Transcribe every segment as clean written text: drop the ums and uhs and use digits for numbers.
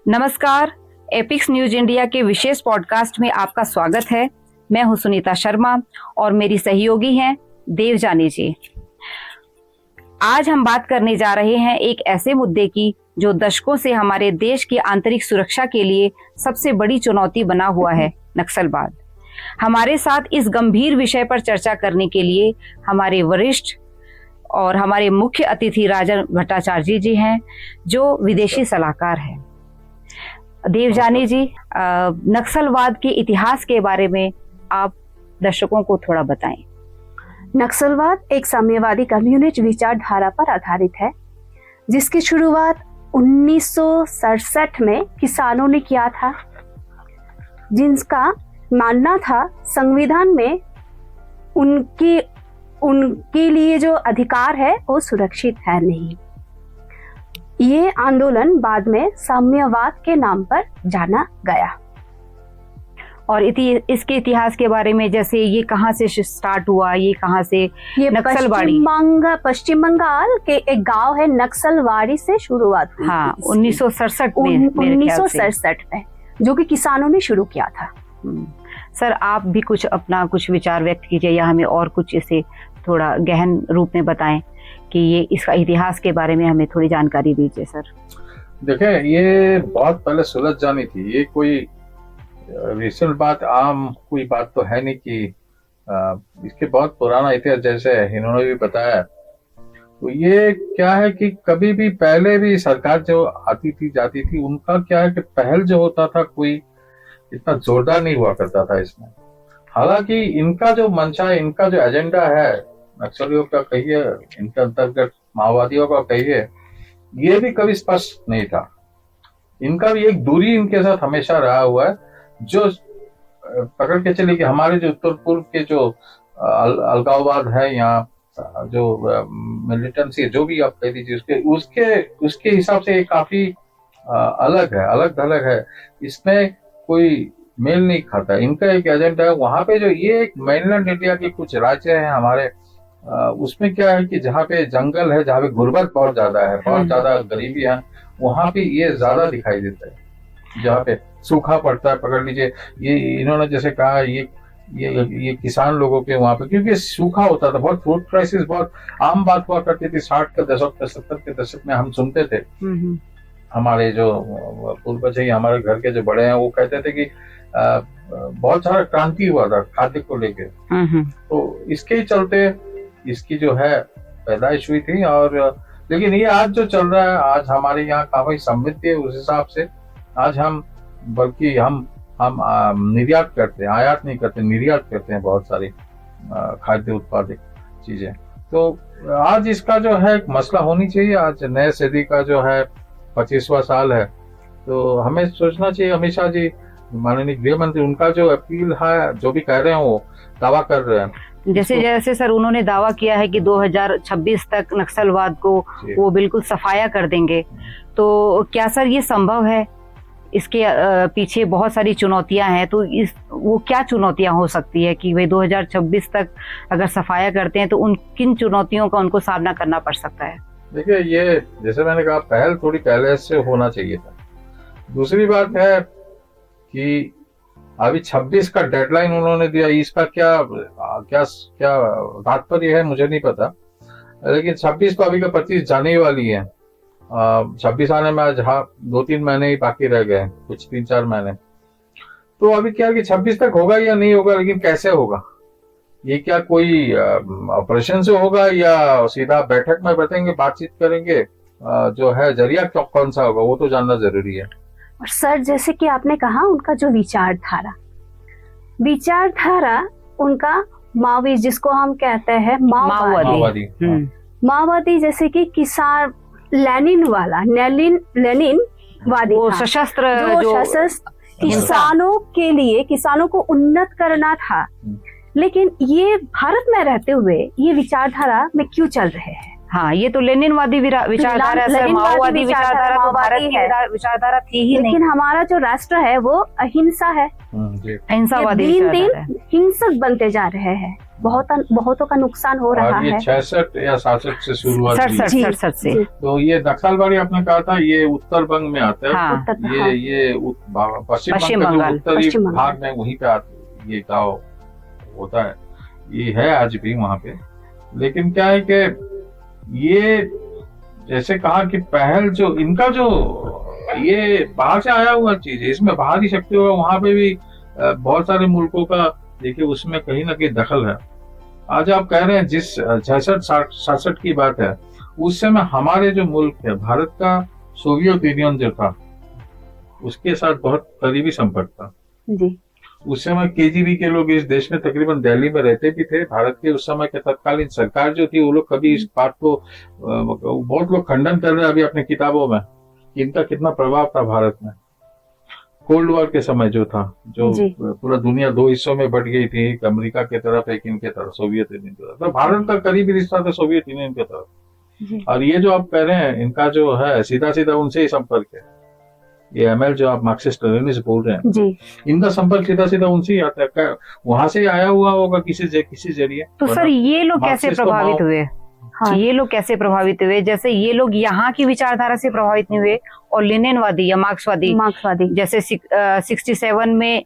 नमस्कार, epics news India के विशेष podcast में आपका स्वागत है। मैं हूं सुनीता शर्मा और मेरी सहयोगी हैं देवजानी जी। आज हम बात करने जा रहे हैं एक ऐसे मुद्दे की जो दशकों से हमारे देश की आंतरिक सुरक्षा के लिए सबसे बड़ी चुनौती बना हुआ है, नक्सलवाद। हमारे साथ इस गंभीर विषय पर चर्चा करने के लिए हमारे वरिष्ठ और हमारे मुख्य अतिथि राजन भट्टाचार्य जी हैं, जो विदेशी सलाहकार हैं। देवजानी जी, नक्सलवाद के इतिहास के बारे में आप दर्शकों को थोड़ा बताएं। नक्सलवाद एक साम्यवादी कम्युनिस्ट विचारधारा पर आधारित है, जिसकी शुरुआत 1967 में किसानों ने किया था, जिनका मानना था संविधान में उनके लिए जो अधिकार है वो सुरक्षित है नहीं। ये आंदोलन बाद में साम्यवाद के नाम पर जाना गया। और इसके इतिहास के बारे में, जैसे ये कहाँ से स्टार्ट हुआ, ये कहाँ से? ये नक्सलवाड़ी पश्चिम बंगाल के एक गांव है, नक्सलवाड़ी से शुरुआत हुई। हाँ, 1967 में, 1967 में, जो कि किसानों ने शुरू किया था। सर, आप भी कुछ विचार व्यक्त कीजिए या हमें और कुछ इसे थोड़ा गहन रूप में बताएं कि ये इसका इतिहास के बारे में हमें थोड़ी जानकारी दीजिए सर। देखें, ये बहुत पहले सुलझ जानी थी। ये कोई रिसेंट बात, आम कोई बात तो है नहीं कि इसके बहुत पुराना इतिहास, जैसे इन्होंने भी बताया। तो ये क्या है कि कभी भी पहले भी सरकार जो आती थी जाती थी, उनका क्या है कि पहल जो होता था कोई इतना जोरदार नहीं हुआ करता था इसमें। हालांकि इनका जो मंशा, इनका जो एजेंडा है, नक्सलियों का कहिए, इनके अंतर्गत माओवादियों का कहिए, ये भी कभी स्पष्ट नहीं था। इनका भी एक दूरी इनके साथ हमेशा रहा हुआ है, जो पकड़ के चले कि हमारे जो उत्तर पूर्व के जो अलगाववाद है या जो मिलिटेंसी, जो भी आप कह दीजिए, उसके हिसाब से ये काफी अलग है, अलग थलग है। इसमें कोई मेल नहीं खाता। इनका एक एजेंडा है वहां पे, जो ये एक मेनलैंड इंडिया के कुछ राज्य हैं हमारे, उसमें क्या है कि जहाँ पे जंगल है, जहाँ पे गुर्बत बहुत ज्यादा है, बहुत ज्यादा गरीबी है, वहां पे ये ज्यादा दिखाई देता है। जहाँ पे सूखा पड़ता है, पकड़ लीजिए, ये इन्होंने जैसे कहा, ये किसान लोगों के वहां पे, क्योंकि सूखा होता था, बहुत फूड क्राइसिस बहुत आम बात हुआ करती थी 60 के दशक 70 के दशक में। हम सुनते थे, हमारे जो पूर्वज है, हमारे घर के जो बड़े हैं, वो कहते थे कि बहुत सारा क्रांति हुआ था खाद्य को लेके। तो इसके ही चलते इसकी जो है पैदाइश हुई थी। और लेकिन ये आज जो चल रहा है, आज हमारे यहाँ काफी समृद्धि है। उस हिसाब से आज हम निर्यात करते हैं, आयात नहीं करते, निर्यात करते हैं बहुत सारी खाद्य उत्पादित चीजें। तो आज इसका जो है मसला होनी चाहिए। आज नए सदी का जो है 25वां साल है, तो हमें सोचना चाहिए। अमित शाह जी, माननीय गृह मंत्री, उनका जो अपील है, जो भी कह रहे हैं, वो दावा कर रहे हैं। जैसे सर, उन्होंने दावा किया है कि 2026 तक नक्सलवाद को वो बिल्कुल सफाया कर देंगे। तो क्या सर ये संभव है? इसके पीछे बहुत सारी चुनौतियां हैं, तो वो क्या चुनौतियां हो सकती है कि वे 2026 तक अगर सफाया करते हैं, तो किन चुनौतियों का उनको सामना करना पड़ सकता है? देखिए, ये जैसे मैंने कहा, पहल थोड़ी पहले से होना चाहिए था। दूसरी बात है कि अभी 26 का डेडलाइन उन्होंने दिया, इसका क्या तात्पर्य है मुझे नहीं पता। लेकिन 26 तो अभी का 25 जाने वाली है। 26 आने में आज 2-3 महीने ही बाकी रह गए, कुछ 3-4 महीने। तो अभी क्या कि 26 तक होगा या नहीं होगा, लेकिन कैसे होगा? ये क्या कोई ऑपरेशन से होगा या सीधा बैठक में बैठेंगे, बातचीत करेंगे? जो है जरिया कौन सा होगा, वो तो जानना जरूरी है। और सर, जैसे कि आपने कहा, उनका जो विचारधारा उनका माओवादी, जिसको हम कहते हैं माओवादी, जैसे कि किसान लेनिनवादी, वो सशस्त्र किसानों के लिए, किसानों को उन्नत करना था। लेकिन ये भारत में रहते हुए ये विचारधारा में क्यों चल रहे हैं? हाँ, ये तो लेनिनवादी विचारधारा है सर। माओवादी विचारधारा तो भारत की विचारधारा थी ही नहीं। लेकिन हमारा जो राष्ट्र है वो अहिंसा है। अहिंसावादी दिन दिन हिंसक बनते जा रहे हैं। बहुतों का नुकसान हो रहा और ये है। 66 या 67 से शुरुआत हुई। 67 जी, 67 से। जी। तो ये नक्सलबाड़ी आपने कहा था, ये उत्तर बंग में आता है। हाँ। उत्तर, हाँ। ये पश्चिम पश्चिम बंग का जो बंगाल, उत्तरी पश्चिम बंगाल। भाग में वहीं पे ये गांव होता है। ये है आज भी वहां पे। लेकिन क्या है कि ये जैसे कहा कि पहल जो इनका जो ये बाहर से आया हुआ चीज है, इसमें बाहरी शक्ति होगा। वहां पे भी बहुत सारे मुल्कों का देखिए उसमें कहीं ना कहीं दखल है। आज आप कह रहे हैं जिस 66 की बात है, उस समय हमारे जो मुल्क है भारत का, सोवियत यूनियन जो था उसके साथ बहुत करीबी संपर्क था। जी। उस समय केजीबी के लोग इस देश में तकरीबन दिल्ली में रहते भी थे। भारत के उस समय के तत्कालीन सरकार जो थी वो लोग कभी इस बात को बहुत लोग खंडन कर रहे हैं अभी अपनी किताबों में कि इनका कितना प्रभाव था भारत में। कोल्ड वॉर के समय जो था, जो जी। पूरा दुनिया दो हिस्सों में बट गई थी, एक अमेरिका की तरफ एक इनके तरफ, सोवियत यूनियन की तरफ। तो भारत का करीबी रिश्ता था सोवियत यूनियन की तरफ। जी। और ये जो आप कह रहे हैं इनका जो है सीधा सीधा उनसे ही संपर्क है। ये एमएल जो आप मार्क्सिस्ट लेनिनिस्ट बोल रहे हैं, जी। इनका संपर्क सीधा सीधा उनसे ही आता है। वहां से ही आया हुआ होगा किसी जरिए। तो सर ये लोग कैसे मार्क्सिस्ट प्रभावित हुए? हाँ। ये लोग कैसे प्रभावित हुए? जैसे ये लोग यहाँ की विचारधारा से प्रभावित नहीं हुए, और लेनिनवादी या मार्क्सवादी जैसे 67 में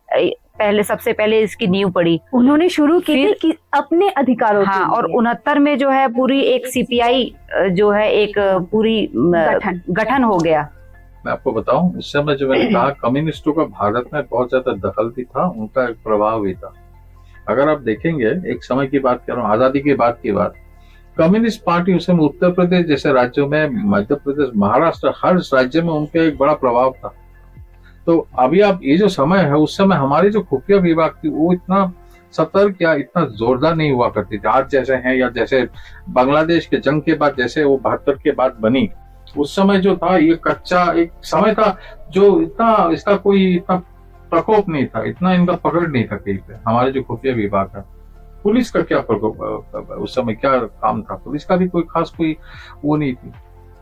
सबसे पहले इसकी नींव पड़ी, उन्होंने शुरू की थी फिर- कि अपने अधिकारों हाँ, के और लिए। 69 में जो है पूरी एक सीपीआई जो है एक पूरी गठन हो गया। मैं आपको बताऊं, उस समय जो मैंने कहा कम्युनिस्टों का भारत में बहुत ज्यादा दखल भी था, उनका एक प्रभाव भी था। अगर आप देखेंगे, एक समय की बात कर रहा हूँ, आजादी के बाद की बात, कम्युनिस्ट पार्टी उस समय उत्तर प्रदेश जैसे राज्यों में, मध्य प्रदेश, महाराष्ट्र, हर राज्य में उनका एक बड़ा प्रभाव था। तो अभी आप ये जो समय है, उस समय हमारी जो खुफिया विभाग थी वो इतना सतर्क या इतना जोरदार नहीं हुआ करती थी आज जैसे हैं, या जैसे बांग्लादेश के जंग के बाद जैसे वो 72 के बाद बनी। उस समय जो था ये कच्चा एक समय था, जो इतना इसका कोई इतना प्रकोप नहीं था, इतना इनका पकड़ नहीं था कहीं पे। हमारे जो खुफिया विभाग है, पुलिस का क्या प्रकोप, उस समय क्या काम था, पुलिस का भी कोई खास कोई वो नहीं थी।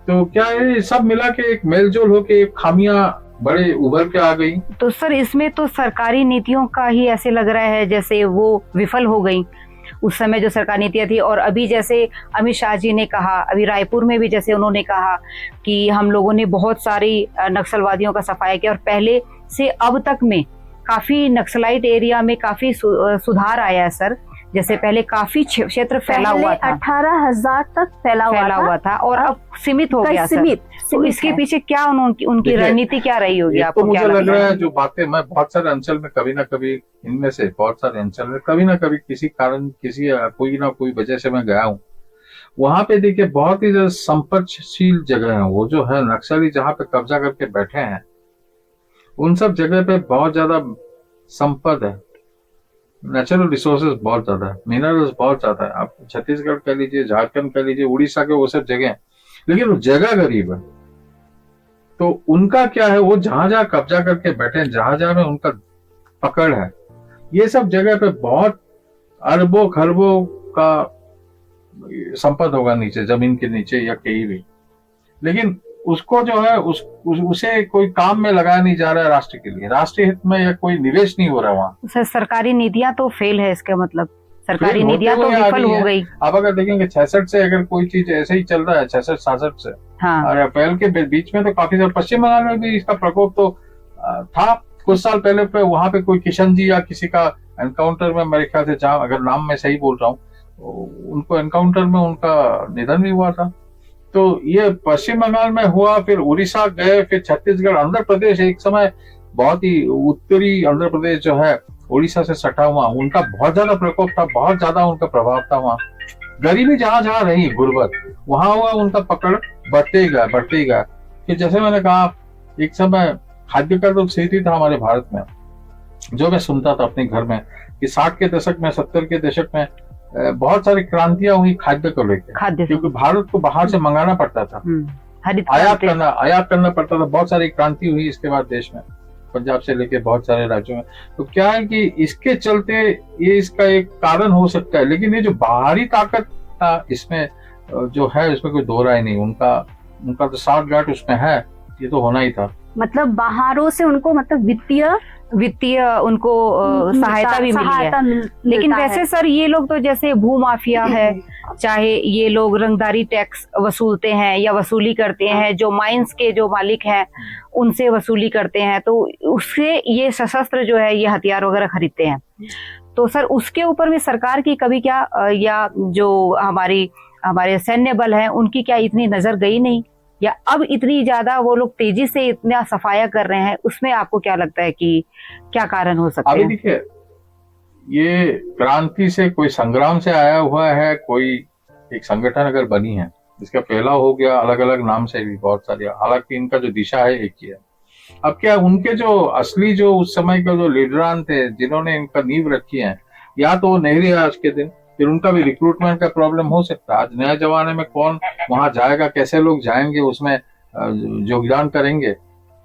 तो क्या है, सब मिला के एक मेलजोल होके एक खामियां बड़े उभर के आ गई। तो सर इसमें तो सरकारी नीतियों का ही ऐसे लग रहा है जैसे वो विफल हो गई उस समय जो सरकारी नीतियां थी। और अभी जैसे अमित शाह जी ने कहा, अभी रायपुर में भी जैसे उन्होंने कहा कि हम लोगों ने बहुत सारी नक्सलवादियों का सफाया किया, और पहले से अब तक में काफी नक्सलाइट एरिया में काफी सुधार आया है सर। जैसे पहले काफी क्षेत्र फैला हुआ था, 18,000 तक फैला हुआ था, और अब सीमित हो गया सर। तो इसके पीछे क्या उनकी रणनीति क्या रही होगी? आपको मुझे लग रहा है जो बातें मैं बहुत सारे अंचल में कभी ना कभी, इनमें से बहुत सारे अंचल में कभी ना कभी किसी कारण कोई ना कोई वजह से मैं गया हूँ। वहां पे देखिए बहुत ही ज्यादा संपर्कशील जगह है वो, जो है नक्सली जहाँ पे कब्जा करके बैठे हैं, उन सब जगह पे बहुत ज्यादा संपद है, नेचुरल रिसोर्सेज बहुत ज्यादा है, मिनरल्स बहुत ज्यादा है। आप छत्तीसगढ़ कह लीजिए, झारखंड कह लीजिए, उड़ीसा के वो सब जगह, लेकिन वो जगह गरीब है। तो उनका क्या है, वो जहां जहां कब्जा करके बैठे हैं, जहां जहां में उनका पकड़ है, ये सब जगह पे बहुत अरबों खरबों का संपद होगा नीचे, जमीन के नीचे या कहीं भी। लेकिन उसको जो है उसे कोई काम में लगाया नहीं जा रहा है राष्ट्र के लिए, राष्ट्रीय हित में, या कोई निवेश नहीं हो रहा वहां। सर सरकारी नीतियां तो फेल है, इसका मतलब सरकारी नीतियां तो विफल हो गई। आप अगर देखेंगे 66 से अगर कोई चीज ऐसे ही चल रहा है, 66-67 से, हाँ। और अप्रैल के बीच में तो काफी सारे, पश्चिम बंगाल में भी इसका प्रकोप तो था कुछ साल पहले पे। वहां पे कोई किशन जी या किसी का एनकाउंटर में, मेरे ख्याल से, जहां अगर नाम मैं सही बोल रहा हूँ, उनको एनकाउंटर में उनका निधन भी हुआ था। तो ये पश्चिम बंगाल में हुआ, फिर उड़ीसा गए, फिर छत्तीसगढ़, आंध्र प्रदेश एक समय बहुत ही उत्तरी आंध्र प्रदेश जो है उड़ीसा से सटा हुआ, उनका बहुत ज्यादा प्रकोप था, बहुत ज्यादा उनका प्रभाव था वहां। गरीबी जहां जहां रही, गुर्बत वहां हुआ, उनका पकड़ बढ़ते ही गया। फिर जैसे मैंने कहा, एक समय खाद्य का तो स्थिति था हमारे भारत में, जो मैं सुनता था अपने घर में कि 60 के दशक में, 70 के दशक में बहुत सारी क्रांतियां हुई खाद्य को लेकर, क्योंकि भारत को बाहर से मंगाना पड़ता था, आयात करना पड़ता था। बहुत सारी क्रांति हुई इसके बाद देश में, पंजाब से लेके बहुत सारे राज्यों में। तो क्या है कि इसके चलते ये इसका एक कारण हो सकता है, लेकिन ये जो बाहरी ताकत था इसमें जो है, इसमें कोई दो राय नहीं। उनका तो साठ गांठ उसमें है, ये तो होना ही था। मतलब बाहरों से उनको, मतलब वित्तीय वित्तीय उनको सहायता भी मिली है। लेकिन वैसे सर ये लोग तो जैसे भू माफिया है, चाहे ये लोग रंगदारी टैक्स वसूलते हैं या वसूली करते हैं, जो माइंस के जो मालिक हैं उनसे वसूली करते हैं, तो उससे ये सशस्त्र जो है ये हथियार वगैरह खरीदते हैं। तो सर उसके ऊपर में सरकार की कभी क्या या जो हमारे सैन्य बल हैं उनकी क्या इतनी नजर गई नहीं, या अब इतनी ज्यादा वो लोग तेजी से इतना सफाया कर रहे हैं, उसमें आपको क्या लगता है कि क्या कारण हो सकते अभी हैं? देखिए, ये क्रांति से कोई संग्राम से आया हुआ है, कोई एक संगठन अगर बनी है, इसका फैलाव हो गया अलग अलग नाम से भी बहुत सारे, हालांकि इनका जो दिशा है एक ही है। अब क्या उनके जो असली जो उस समय के जो लीडरान थे जिन्होंने इनका नींव रखी है, या तो वो नहीं रहे आज के दिन, फिर उनका भी रिक्रूटमेंट का प्रॉब्लम हो सकता है। आज नए जमाने में कौन वहां जाएगा, कैसे लोग जाएंगे, उसमें योगदान करेंगे।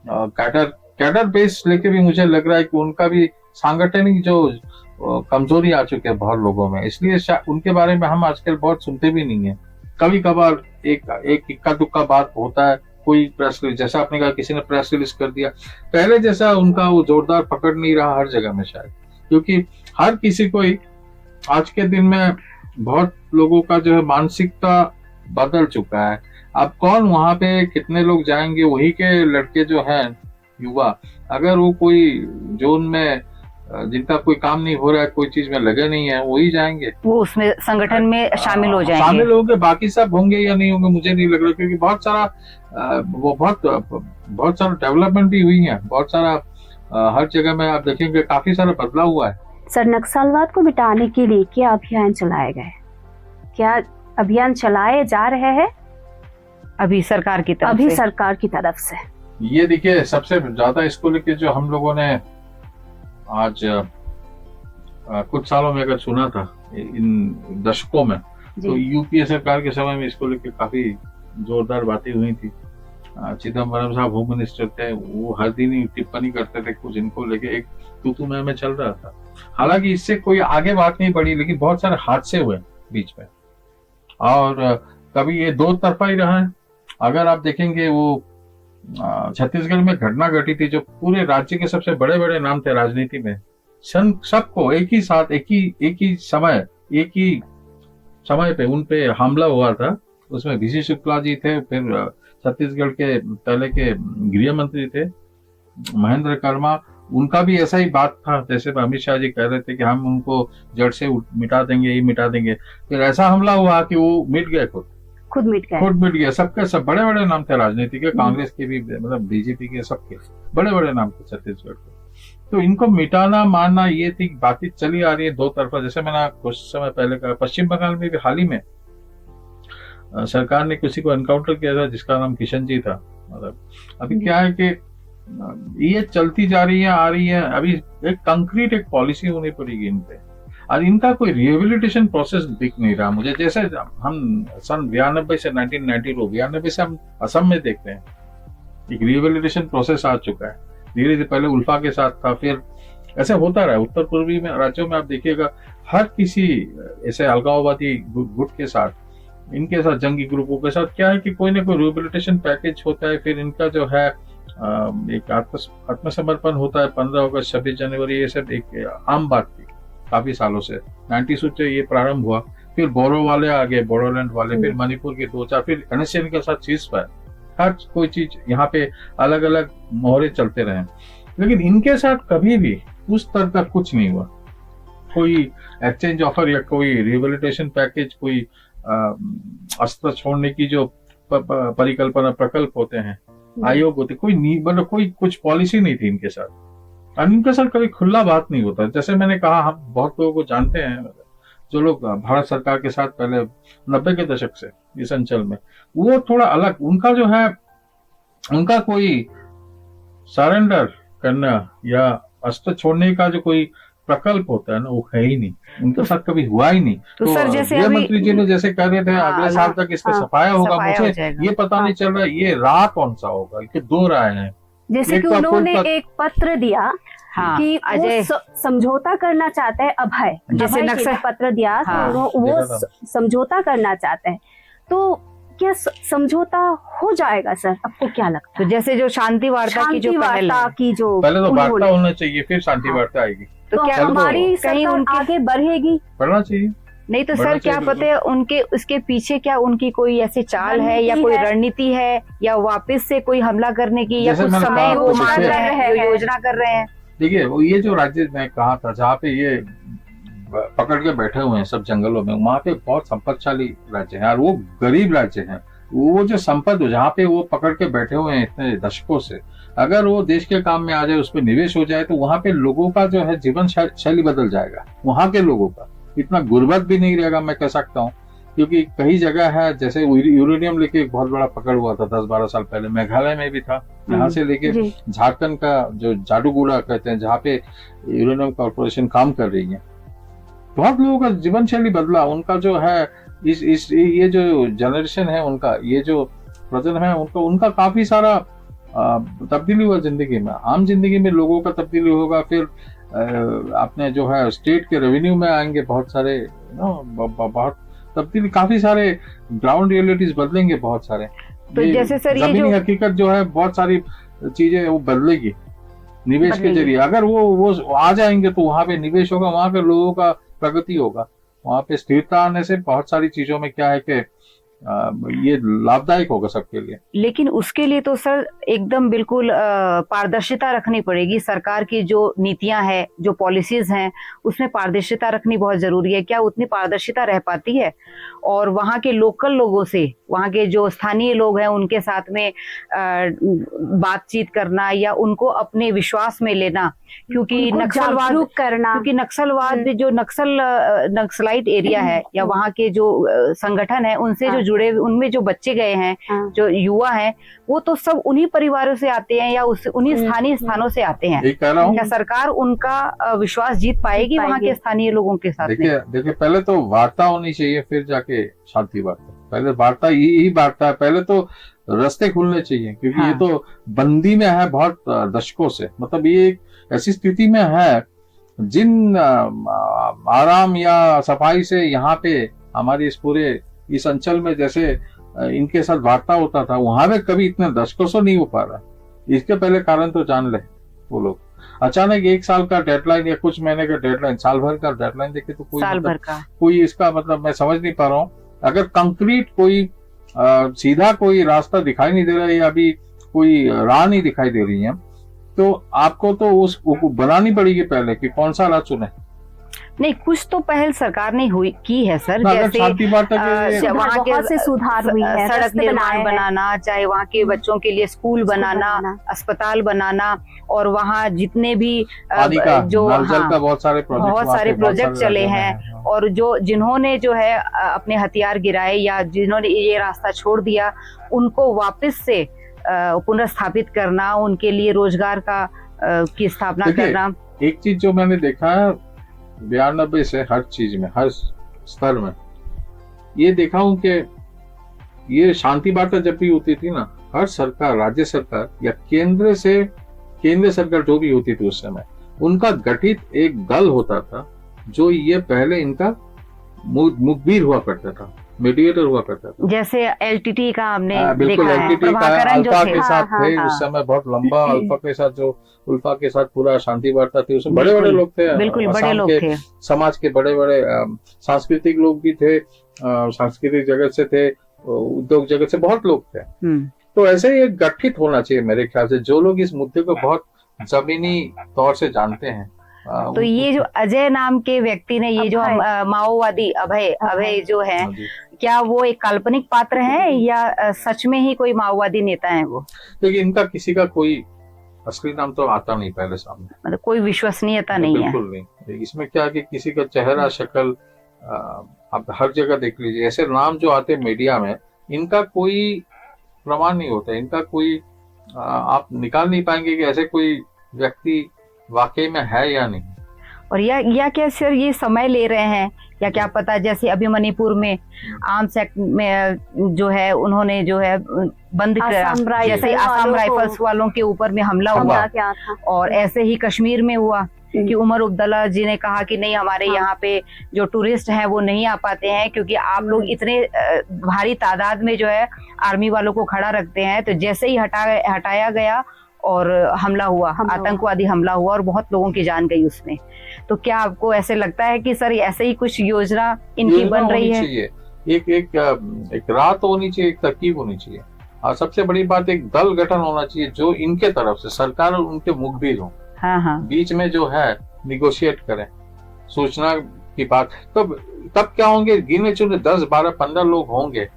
कैडर बेस लेके भी मुझे लग रहा है कि उनका भी सांगठनिक जो कमजोरी आ चुकी है बहुत लोगों में, इसलिए उनके बारे में हम आजकल बहुत सुनते भी नहीं है। कभी कभार एक इक्का दुक्का बात होता है, कोई प्रेस रिलीज, जैसा आपने कहा किसी ने प्रेस रिलीज कर दिया, पहले जैसा उनका वो जोरदार पकड़ नहीं रहा हर जगह में शायद, क्योंकि हर किसी को ही आज के दिन में बहुत लोगों का जो है मानसिकता बदल चुका है। अब कौन वहां पे कितने लोग जाएंगे, वही के लड़के जो हैं युवा, अगर वो कोई जोन में जिनका कोई काम नहीं हो रहा है, कोई चीज में लगे नहीं है, वही जाएंगे, वो उसमें संगठन में शामिल हो जाएंगे। शामिल होंगे, बाकी सब होंगे या नहीं होंगे मुझे नहीं लग रहा, क्योंकि बहुत सारा बहुत सारा डेवलपमेंट भी हुई है, बहुत सारा हर जगह में आप देखेंगे काफी सारा बदलाव हुआ है। सर, नक्सलवाद को मिटाने के लिए क्या अभियान चलाए गए, क्या अभियान चलाए जा रहे हैं अभी सरकार की तरफ से? ये देखिए, सबसे ज्यादा इसको लेके जो हम लोगों ने आज कुछ सालों में अगर सुना था, इन दशकों में, तो यूपीए सरकार के समय में इसको लेके काफी जोरदार बातें हुई थी। चिदम्बरम साहब होम मिनिस्टर थे, वो हर दिन ही टिप्पणी करते थे कुछ इनको लेके, एक तू मैं चल रहा था। हालांकि इससे कोई आगे बात नहीं बढ़ी, लेकिन बहुत सारे हादसे हुए बीच में, और कभी ये दो तरफा ही रहा है। अगर आप देखेंगे वो छत्तीसगढ़ में घटना घटी थी, जो पूरे राज्य के सबसे बड़े बड़े नाम थे राजनीति में, सबको एक ही साथ एक ही समय पे उन पे हमला हुआ था। उसमें बीसी शुक्ला जी थे, फिर छत्तीसगढ़ के पहले के गृह मंत्री थे महेंद्र कर्मा, उनका भी ऐसा ही बात था, जैसे अमित शाह जी कह रहे थे कि हम उनको जड़ से मिटा देंगे, ये मिटा देंगे। फिर ऐसा हमला हुआ कि वो मिट गए, खुद मिट गए। सबके सब बड़े बड़े नाम थे राजनीति के, कांग्रेस के भी, मतलब बीजेपी के, सबके बड़े बड़े नाम थे छत्तीसगढ़ के। तो इनको मिटाना मारना ये थी बातचीत चली आ रही है दो तरफा। जैसे मैंने कुछ समय पहले कहा, पश्चिम बंगाल में भी हाल ही में सरकार ने किसी को एनकाउंटर किया था जिसका नाम किशन जी था। मतलब अभी क्या है कि ये चलती जा रही है, आ रही है, अभी एक कंक्रीट एक पॉलिसी होनी पड़ेगी इन पे, और इनका कोई रिहेबिलिटेशन प्रोसेस दिख नहीं रहा मुझे। जैसे हम सन 92 से 1992 से हम असम में देखते हैं, एक रिहेबिलिटेशन प्रोसेस आ चुका है। धीरे धीरे पहले उल्फा के साथ था, फिर ऐसे होता रहा। उत्तर पूर्वी में राज्यों में आप देखिएगा, हर किसी ऐसे अलगाववादी गुट के साथ, इनके साथ जंगी ग्रुपों के साथ क्या है कि कोई ना कोई रिहेबिलिटेशन पैकेज होता है। फिर इनका जो है एक आत्मसमर्पण होता है। 15 अगस्त 26 जनवरी ये सब एक आम बात थी काफी सालों से, 90 से ये प्रारंभ हुआ। फिर बोरो वाले आ गए, बोडोलैंड वाले, फिर मणिपुर के 2-4, फिर NSCN के साथ चीज पर हर कोई चीज यहाँ पे अलग अलग मोहरे चलते रहे। लेकिन इनके साथ कभी भी उस तरह का कुछ नहीं हुआ, कोई एक्सचेंज ऑफर या कोई रिहेबिलिटेशन पैकेज, कोई अस्त्र छोड़ने की जो परिकल्पना प्रकल्प होते हैं, आयोग होते, कोई नहीं, मतलब कोई कुछ पॉलिसी नहीं थी इनके साथ। और इनके साथ कभी खुला बात नहीं होता। जैसे मैंने कहा, हम बहुत लोगों को जानते हैं जो लोग भारत सरकार के साथ पहले 90 के दशक से इस अंचल में, वो थोड़ा अलग, उनका जो है, उनका कोई सरेंडर करना या अस्त्र छोड़ने का जो कोई प्रकल्प होता है ना, वो है ही नहीं, उनके साथ कभी हुआ ही नहीं। तो सर, जैसे गृह मंत्री जी ने जैसे कह रहे थे अगले साल तक इसका सफाया होगा, मुझे ये पता नहीं चल रहा ये राह कौन सा होगा, ये 2 राय हैं। जैसे कि उन्होंने एक पत्र दिया कि अजय समझौता करना चाहते हैं, जैसे नक्सल पत्र दिया, तो वो समझौता करना चाहते हैं। तो क्या समझौता हो जाएगा सर? आपको क्या लगता तो है? जैसे जो शांति वार्ता की जो शांति पहल वार्ता है, की जो पहले तो वार्ता उन्होंने- होना चाहिए, फिर शांति हाँ। वार्ता आएगी। तो क्या चलो, हमारी कहीं सरकार उनके- आगे बढ़ेगी? बढ़ना चाहिए। नहीं तो बढ़ना सर क्या चाहिए, पता है उनके उसके पीछे क्या उनकी कोई ऐसी चाल है या रणनीति कोई है। रणनीति है, या वापस से कोई हमला करने की, या जैसे कुछ मैंने समय कहा वो आपको, मान जैसे- रहे हैं, है। योजना कर रहे हैं। देखिए वो ये जो राज्य में कहा था जहाँ पे ये पकड़ के बैठे हुए हैं सब जंगलों में, वहां पे बहुत संपत्तिशाली राज्य है और वो गरीब राज्य है। वो जो संपत्ति जहाँ पे वो पकड़ के बैठे हुए हैं इतने दशकों से, अगर वो देश के काम में आ जाए, उस पर निवेश हो जाए, तो वहां पे लोगों का जो है जीवन शैली बदल जाएगा। वहां के लोगों का इतना गुर्बत भी नहीं रहेगा, मैं कह सकता हूँ। क्योंकि कई जगह है, जैसे यूरेनियम लेके एक बहुत बड़ा पकड़ हुआ था 10-12 साल पहले, मेघालय में भी था। यहाँ से लेके जी। झारखंड का जो जाडूगोड़ा कहते हैं, जहाँ पे यूरेनियम कॉर्पोरेशन काम कर रही है, बहुत लोगों का जीवन शैली बदला। उनका जो है ये जो जनरेशन है उनका, ये जो प्रजन है उनका काफी सारा तब्दीली हुआ जिंदगी में। आम जिंदगी में लोगों का तब्दीली होगा, फिर अपने जो है स्टेट के रेवेन्यू में आएंगे बहुत सारे बहुत तब्दीली, काफी सारे ग्राउंड रियलिटीज बदलेंगे बहुत सारे। तो जैसे सर ये जमीनी जो हकीकत जो है बहुत सारी चीजें वो बदलेगी निवेश के जरिए। अगर वो आ जाएंगे तो वहां पे निवेश होगा, वहां पे लोगों का प्रगति होगा, वहां पे स्थिरता आने से बहुत सारी चीजों में क्या है कि ये लाभदायक होगा सबके लिए। लेकिन उसके लिए तो सर एकदम बिल्कुल पारदर्शिता रखनी पड़ेगी। सरकार की जो नीतियां हैं, जो पॉलिसीज हैं, उसमें पारदर्शिता रखनी बहुत जरूरी है। क्या उतनी पारदर्शिता रह पाती है? और वहाँ के लोकल लोगों से, वहाँ के जो स्थानीय लोग हैं, उनके साथ में बातचीत करना या उनको अपने विश्वास में लेना, क्योंकि उनको नक्सलवाद जागरूक करना। क्योंकि नक्सलवाद जो नक्सलाइट एरिया है या वहाँ के जो संगठन है, उनसे जो जुड़े, उनमें जो बच्चे गए हैं, जो युवा हैं, वो तो सब उन्हीं परिवारों से आते हैं या उन्हीं स्थानीय स्थानों से आते हैं। कह रहा हूँ, क्या सरकार उनका विश्वास जीत पाएगी वहाँ के स्थानीय लोगों के साथ में? देखिए पहले तो वार्ता होनी चाहिए, फिर जाके शांति वार्ता। पहले वार्ता यही वार्ता है, पहले तो रास्ते खुलने चाहिए, क्योंकि हाँ। ये तो बंदी में है बहुत दशकों से। मतलब ये एक ऐसी स्थिति में है, जिन आराम या सफाई से यहाँ पे हमारी इस अंचल में जैसे इनके साथ वार्ता होता था, वहां पे कभी इतने दशकों से नहीं हो पा रहा। इसके पहले कारण तो जान ले वो लोग। अचानक 1 साल का डेडलाइन या कुछ महीने का डेडलाइन, साल भर का डेडलाइन देखे तो साल भर का कोई इसका मतलब मैं समझ नहीं पा रहा हूँ। अगर कंक्रीट कोई सीधा कोई रास्ता दिखाई नहीं दे रहा है या अभी कोई राह नहीं दिखाई दे रही है, तो आपको तो उसको बनानी पड़ेगी पहले कि कौन सा राह चुने। नहीं, कुछ तो पहल सरकार ने की है सर, जैसे शांति वार्ता के वहाँ के बहुत से सुधार हुई है, सड़क रास्ते निर्माण बनाए हैं। बनाना, चाहे वहाँ के बच्चों के लिए स्कूल बनाना, अस्पताल बनाना, और वहाँ जितने भी जो नल जल का बहुत सारे प्रोजेक्ट चले हैं, और जिन्होंने जो है अपने हथियार गिराए या जिन्होंने ये रास्ता छोड़ दिया, उनको वापस से पुनर्स्थापित करना, उनके लिए रोजगार का की स्थापना करना। एक चीज जो मैंने देखा है 92 से हर चीज में, हर स्तर में ये देखा हूं कि ये शांति वार्ता जब भी होती थी ना, हर सरकार, राज्य सरकार या केंद्र सरकार जो भी होती थी उस समय, उनका गठित एक दल होता था जो ये पहले इनका मुखबिर हुआ करता था, मीडिएटर हुआ करता था। जैसे एलटीटी का हमने बिल्कुल, देखा है, एलटीटी का अल्फा के साथ थे हाँ। उस समय, बहुत लंबा अल्फा के साथ, जो उल्फा के साथ पूरा शांति वार्ता थी, उसमें बड़े बड़े लोग थे, बिल्कुल बड़े लोग थे, समाज के बड़े बड़े सांस्कृतिक लोग भी थे, सांस्कृतिक जगत से थे, उद्योग जगत से बहुत लोग थे। तो ऐसे ही एक गठित होना चाहिए मेरे ख्याल से, जो लोग इस मुद्दे को बहुत जमीनी तौर से जानते हैं। तो ये जो अजय नाम के व्यक्ति ने, ये जो माओवादी अभय जो है, क्या वो एक काल्पनिक पात्र है या सच में ही कोई माओवादी नेता है वो? देखिए इनका किसी का कोई असली नाम तो आता नहीं पहले सामने, मतलब कोई विश्वसनीयता नहीं है। बिल्कुल नहीं। इसमें क्या कि किसी का चेहरा, शक्ल आप हर जगह देख लीजिए, ऐसे नाम जो आते मीडिया में, इनका कोई प्रमाण नहीं होता, इनका कोई आप निकाल नहीं पाएंगे कि ऐसे कोई व्यक्ति वाकई में है या नहीं। और या क्या सर ये समय ले रहे हैं, या क्या पता, जैसे अभी मणिपुर में आर्म्स एक्ट में जो है उन्होंने जो है बंद किया, जैसे आसाम राइफल्स वालों के ऊपर में हमला हुआ, और ऐसे ही कश्मीर में हुआ, कि उमर अब्दुल्ला जी ने कहा कि नहीं, हमारे यहाँ पे जो टूरिस्ट हैं वो नहीं आ पाते हैं क्योंकि आप लोग इतने भारी तादाद में जो है आर्मी वालों को खड़ा रखते हैं। तो जैसे ही हटाया गया और हमला हुआ, आतंकवादी हमला हुआ और बहुत लोगों की जान गई उसमें। तो क्या आपको ऐसे लगता है कि सर ऐसे ही कुछ योजना इनकी बन रही है? एक रात होनी चाहिए, एक तरकीब होनी चाहिए, और सबसे बड़ी बात एक दल गठन होना चाहिए जो इनके तरफ से, सरकार और उनके मुखबिर हो, हाँ, बीच में जो है निगोशिएट करें, सूचना की बात। तब क्या होंगे, गिने चुने 10, 12, 15 लोग होंगे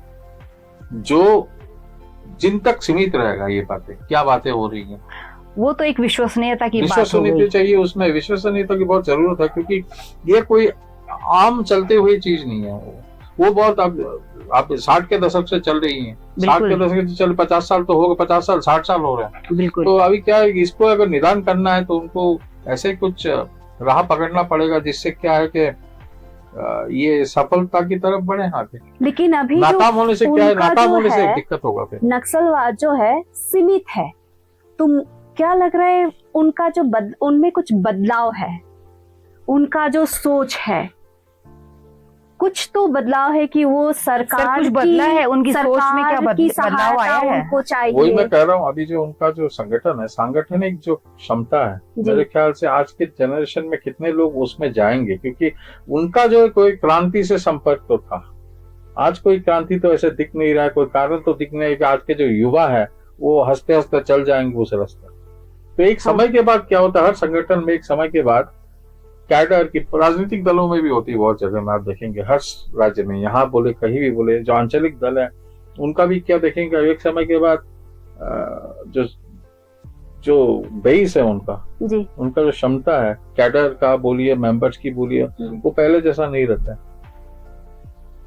जो जिन तक सीमित रहेगा ये बातें, क्या बातें हो रही हैं। वो तो एक विश्वसनीयता की बात हो गई। विश्वसनीयता चाहिए, उसमें विश्वसनीयता की बहुत जरूरत है, क्योंकि ये कोई आम चलते हुए चीज नहीं है। वो बहुत अब 60 के दशक से चल रही है, 60 के दशक से चल 50 साल तो हो गए, 50 साल 60 साल हो रहे हैं। बिल्कुल। तो अभी क्या है कि इसको अगर निदान करना है तो उनको ऐसे कुछ राह पकड़ना पड़ेगा जिससे क्या है कि ये सफलता की तरफ बढ़े आगे। लेकिन अभी नाकाम होने से क्या है, नाकाम होने से है, दिक्कत होगा फिर। नक्सलवाद जो है सीमित है, तुम क्या लग रहा है उनका जो उनमें कुछ बदलाव है, उनका जो सोच है, कुछ तो बदलाव है कि वो सरकार कुछ बदला है, उनकी सोच में क्या बदलाव आया है? उनको चाहिए। वही मैं कह रहा हूँ, अभी जो उनका जो संगठन है, सांगठनिक जो क्षमता है, मेरे ख्याल से आज के जनरेशन में कितने लोग उसमें जाएंगे, क्योंकि उनका जो कोई क्रांति से संपर्क तो था। आज कोई क्रांति तो ऐसे दिख नहीं रहा है, कोई कारण तो दिख नहीं है कि आज के जो युवा है वो हंसते हंसते चल जाएंगे उस रास्ते। तो एक समय के बाद क्या होता है, हर संगठन में एक समय के बाद कैडर की, राजनीतिक दलों में भी होती है बहुत जगह में, आप देखेंगे हर राज्य में, यहाँ बोले कहीं भी बोले, जो आंचलिक दल है उनका भी क्या देखेंगे, एक समय के बाद जो बेस है उनका जो क्षमता है, कैडर का बोलिए, मेंबर्स की बोलिए, वो पहले जैसा नहीं रहता है।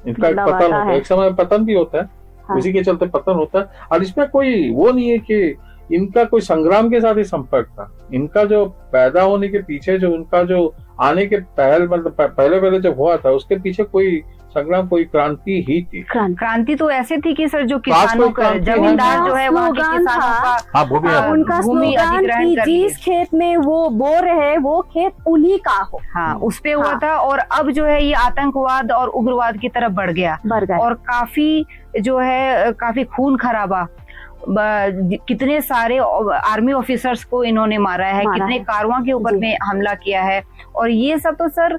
इनका एक पतन होता है, एक समय पतन भी होता है, उसी के चलते पतन होता है। और इसमें कोई वो नहीं है कि इनका कोई संग्राम के साथ ही संपर्क था। इनका जो पैदा होने के पीछे, जो उनका जो आने के पहले जब हुआ था, उसके पीछे कोई संग्राम, कोई क्रांति ही थी। क्रांति तो ऐसे थी कि सर जो किसानों का, जमींदार जो है वहाँ के किसानों का, उनका स्लोगन कि जिस खेत में वो बो रहे वो खेत उन्हीं का हो, हाँ, उस पे हुआ था। और अब जो है ये आतंकवाद और उग्रवाद की तरफ बढ़ गया और काफी जो है काफी खून खराबा, कितने सारे आर्मी ऑफिसर्स को इन्होंने मारा है, कितने कारवां के ऊपर में हमला किया है। और ये सब तो सर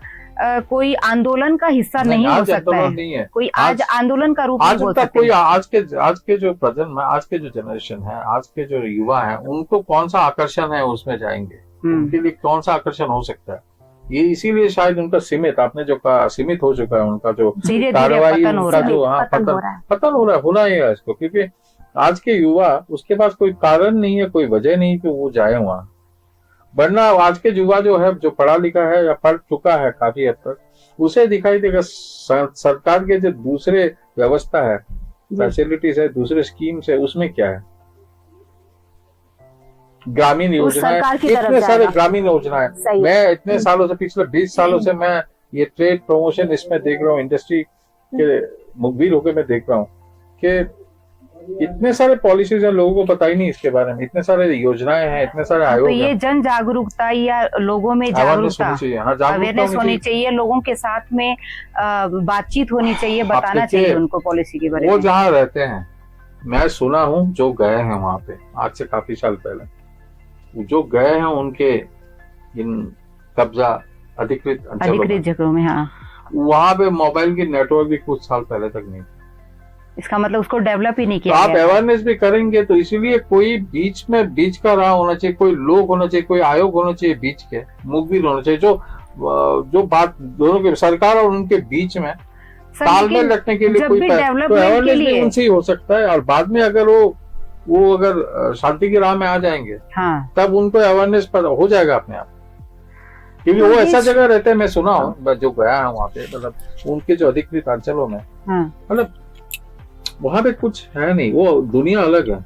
कोई आंदोलन का हिस्सा नहीं हो सकता है, कोई आज आंदोलन का रूप नहीं हो सकता। कोई आज के जो प्रेजेंट में, आज के जो जनरेशन है, आज के जो युवा है, उनको कौन सा आकर्षण है उसमें जाएंगे, उनके लिए कौन सा आकर्षण हो सकता है। ये इसीलिए शायद उनका सीमित, आपने जो कहा सीमित हो चुका है उनका जो कार्रवाई, उनका जो पतन हो रहा है, होना ही है इसको, क्योंकि आज के युवा, उसके पास कोई कारण नहीं है, कोई वजह नहीं कि वो जाए वहां। वरना आज के युवा जो है, जो पढ़ा लिखा है या पढ़ चुका है काफी हद तक, उसे दिखाई देगा सरकार के जो दूसरे व्यवस्था है, फैसिलिटीज है, दूसरे स्कीम्स है, उसमें क्या है। ग्रामीण योजनाएं, इतने सारे ग्रामीण योजनाएं, मैं इतने सालों से, पिछले 20 सालों से मैं ये ट्रेड प्रमोशन इसमें देख रहा हूँ, इंडस्ट्री के मुखबिर होकर मैं देख रहा हूँ कि इतने सारे पॉलिसीज हैं, लोगों को पता ही नहीं इसके बारे में, इतने सारे योजनाएं हैं, इतने सारे आयोग हैं। तो ये जन जागरूकता या लोगों में जागरूकता, अवेयरनेस होनी चाहिए, लोगों के साथ में बातचीत होनी चाहिए, बताना चाहिए उनको पॉलिसी के बारे में। वो जहाँ रहते हैं, मैं सुना हूँ जो गए हैं वहां पे आज से काफी साल पहले, जो गए हैं उनके इन कब्जा अधिकृत जगहों में, हाँ, वहां पे मोबाइल की नेटवर्क भी कुछ साल पहले तक नहीं। इसका मतलब उसको डेवलप ही नहीं किया। तो आप अवेयरनेस भी करेंगे तो इसीलिए कोई बीच का राह होना चाहिए, कोई लोग होना चाहिए, कोई आयोग होना चाहिए, बीच के मुखबिर होना चाहिए, जो बात दोनों के, सरकार और उनके बीच में तालमेल रखने के लिए कोई अवेयरनेस भी उनसे ही हो सकता है। और बाद में अगर वो अगर शांति की राह में आ जाएंगे, हाँ, तब उनको अवेयरनेस हो जाएगा अपने आप, क्योंकि वो ऐसा जगह रहते हैं, मैं सुना हूँ, जो गया है वहाँ पे, मतलब उनके जो अधिकृत अंचलों में, मतलब वहां पे कुछ है नहीं, वो दुनिया अलग है।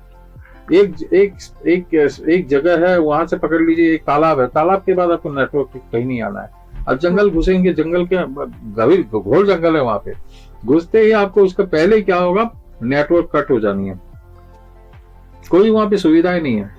एक जगह है, वहां से पकड़ लीजिए, एक तालाब है, तालाब के बाद आपको नेटवर्क कहीं नहीं आना है। अब जंगल घुसेंगे, जंगल के गभीर घोर जंगल है, वहां पे घुसते ही आपको उसका पहले क्या होगा, नेटवर्क कट हो जानी है, कोई वहां पे सुविधाएं नहीं है।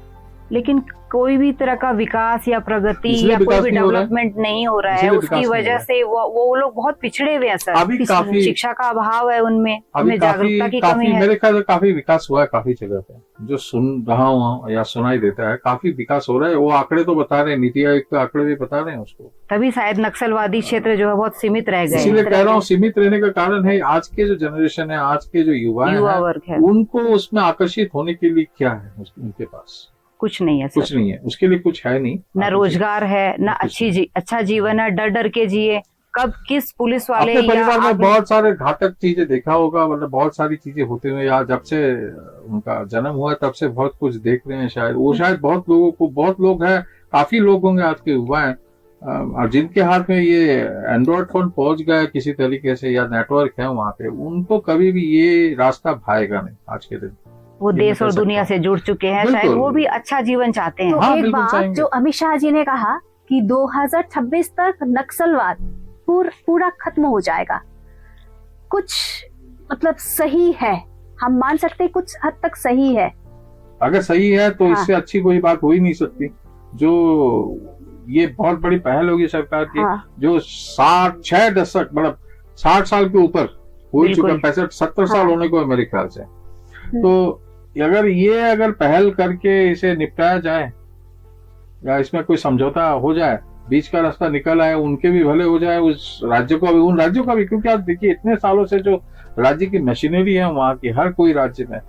लेकिन कोई भी तरह का विकास या प्रगति इसलिए या कोई विकास भी नहीं हो रहा है। डेवलपमेंट नहीं हो रहा है, इसीलिए उसकी विकास नहीं हो वजह रहा है। से वो लोग बहुत पिछड़े हुए हैं सर। अभी काफी शिक्षा का अभाव है उनमें, अभी उनमें जागरूकता की कमी काफी है। मेरे ख्याल से काफी विकास हुआ है काफी जगह पे, जो सुन रहा हूँ या सुनाई देता है, काफी विकास हो रहा है। वो आंकड़े तो बता रहे हैं, नीति आयोग के आंकड़े भी बता रहे हैं उसको। तभी शायद नक्सलवादी क्षेत्र जो है बहुत सीमित रह गए इसीलिए हैं। कह रहा हूँ सीमित रहने का कारण है आज के जो जनरेशन है, आज के जो युवा युवा है, वर्ग है, उनको उसमें आकर्षित होने के लिए क्या है उनके पास? कुछ नहीं है कुछ सर। नहीं है, उसके लिए कुछ है नहीं। न रोजगार है, न कुछ अच्छा जीवन है, डर डर के जिए। कब किस पुलिस वाले अपने या परिवार में आगे- बहुत सारे घातक चीजें देखा होगा, मतलब बहुत सारी चीजें होते हुए, या जब से उनका जन्म हुआ तब से बहुत कुछ देख रहे हैं शायद। वो शायद बहुत लोगों को, बहुत लोग हैं, काफी लोग होंगे आज के युवा हैं, और जिनके हाथ में ये एंड्रॉइड फोन पहुंच गया है किसी तरीके से, या नेटवर्क है वहां पे, उनको कभी भी ये रास्ता भाएगा नहीं आज के दिन। वो ये देश मैं और कह दुनिया सकता से जुड़ चुके हैं, शायद बिल्कुल। वो भी अच्छा जीवन चाहते हैं। तो हाँ, एक बिल्कुल बात चाहेंगे। जो अमित शाह जी ने कहा कि 2026 तक नक्सलवाद पूरा खत्म हो जाएगा, कुछ मतलब सही है, हम मान सकते हैं कुछ हद तक सही है। अगर सही है तो हाँ। इससे अच्छी कोई बात हो ही नहीं सकती। जो ये बहुत बड़ी पहल होगी सरकार की, हाँ, जो 6 दशक, मतलब 60 साल के ऊपर हो चुका, बिल्कुल। 65-70 साल हाँ। होने को है मेरे ख्याल से। तो अगर पहल करके इसे निपटाया जाए, या इसमें कोई समझौता हो जाए, बीच का रास्ता निकल आए, उनके भी भले हो जाए, उस राज्य को भी, उन राज्यों का भी, क्योंकि आप देखिए इतने सालों से जो राज्य की मशीनरी है वहां की, हर कोई राज्य में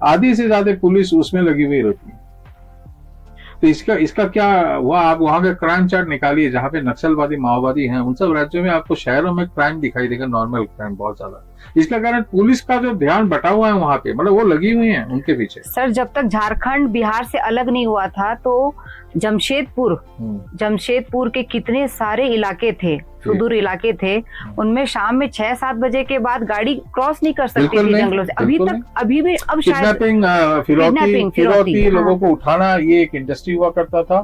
आधी से ज्यादा पुलिस उसमें लगी हुई रहती है। तो इसका क्या हुआ? आप वहां का क्राइम चार्ट निकालिए, जहां पे नक्सलवादी माओवादी हैं, उन सब राज्यों में आपको शहरों में क्राइम दिखाई देगा, नॉर्मल क्राइम बहुत ज्यादा। इसका कारण पुलिस का जो ध्यान बटा हुआ है वहां पे, मतलब वो लगी हुई है उनके पीछे। सर, जब तक झारखंड बिहार से अलग नहीं हुआ था तो जमशेदपुर के कितने सारे इलाके थे, सुदूर इलाके थे, उनमें शाम में 6-7 बजे के बाद गाड़ी क्रॉस नहीं कर सकती बिल्कुल थी नहीं, जंगलों से। बिल्कुल अभी भी अब शायद किडनैपिंग, Kidnapping, फिरौती फिरौती, लोगों को उठाना, ये एक इंडस्ट्री हुआ करता था।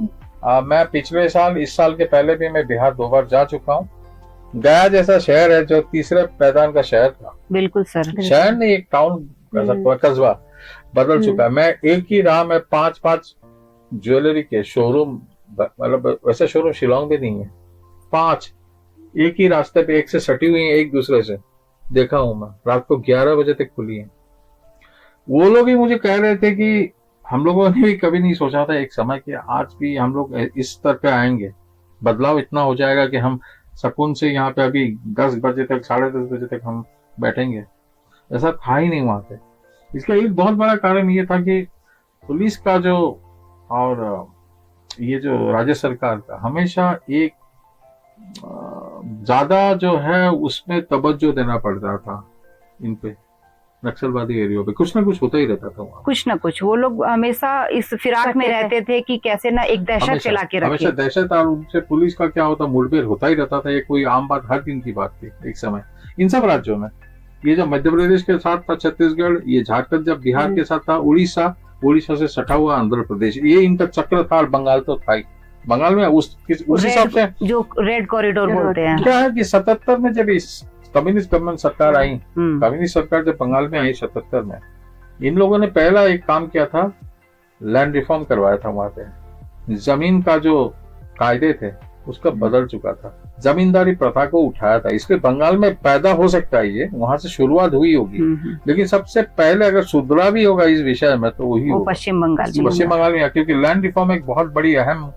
मैं पिछले साल, इस साल के पहले भी मैं बिहार 2 बार जा चुका हूँ। गया जैसा शहर है, जो तीसरे पैदान का शहर था, बिल्कुल सर, शहर नहीं, एक टाउन कह सकते हो, कस्बा बदल चुका है। मैं एक ही राह में 5-5 ज्वेलरी के शोरूम, मतलब वैसे शोरूम शिलोंग में नहीं है, 5 एक ही रास्ते पे, एक से सटी हुई है एक दूसरे से, देखा हूं मैं। रात को 11 बजे तक खुली है। वो लोग ही मुझे कह रहे थे कि हम लोगों ने भी कभी नहीं सोचा था एक समय कि आज भी हम लोग इस स्तर पे आएंगे, बदलाव इतना हो जाएगा कि हम सुकून से यहाँ पे अभी 10 बजे तक, 10:30 बजे तक हम बैठेंगे। ऐसा था ही नहीं वहां पे। इसका एक बहुत बड़ा कारण ये था कि पुलिस का जो, और ये जो राज्य सरकार का, हमेशा एक ज्यादा जो है उसमें तवज्जो देना पड़ता था इन पे, नक्सलवादी एरिया पे कुछ ना कुछ होता ही रहता था वहाँ। कुछ ना कुछ वो लोग हमेशा इस फिराक में रहते थे कि कैसे ना एक दहशत फैला के हमेशा रखे। दहशत, और उनसे पुलिस का क्या होता, मुठभेड़ होता ही रहता था। ये कोई आम बात, हर दिन की बात थी एक समय इन सब राज्यों में। ये जब मध्य प्रदेश के साथ था छत्तीसगढ़, ये झारखंड जब बिहार के साथ था, उड़ीसा से सटा हुआ आंध्र प्रदेश, ये इनका चक्र था। और बंगाल तो था ही, बंगाल में उस हिसाब से जो रेड कॉरिडोर बोलते हैं। क्या है कि 77 में जब इस कम्युनिस्ट गवर्नमेंट सरकार आई, हम्म, कम्युनिस्ट सरकार जब बंगाल में आई 77 में, इन लोगों ने पहला एक काम किया था, लैंड रिफॉर्म करवाया था। वहां पे जमीन का जो कायदे थे उसका बदल चुका था, जमींदारी प्रथा को उठाया था। इसलिए बंगाल में पैदा हो सकता है, ये वहां से शुरुआत हुई होगी, लेकिन सबसे पहले अगर सुधरा भी होगा इस विषय में तो वही वो होगा पश्चिम बंगाल में पश्चिम बंगाल में, क्योंकि लैंड रिफॉर्म एक बहुत बड़ी अहम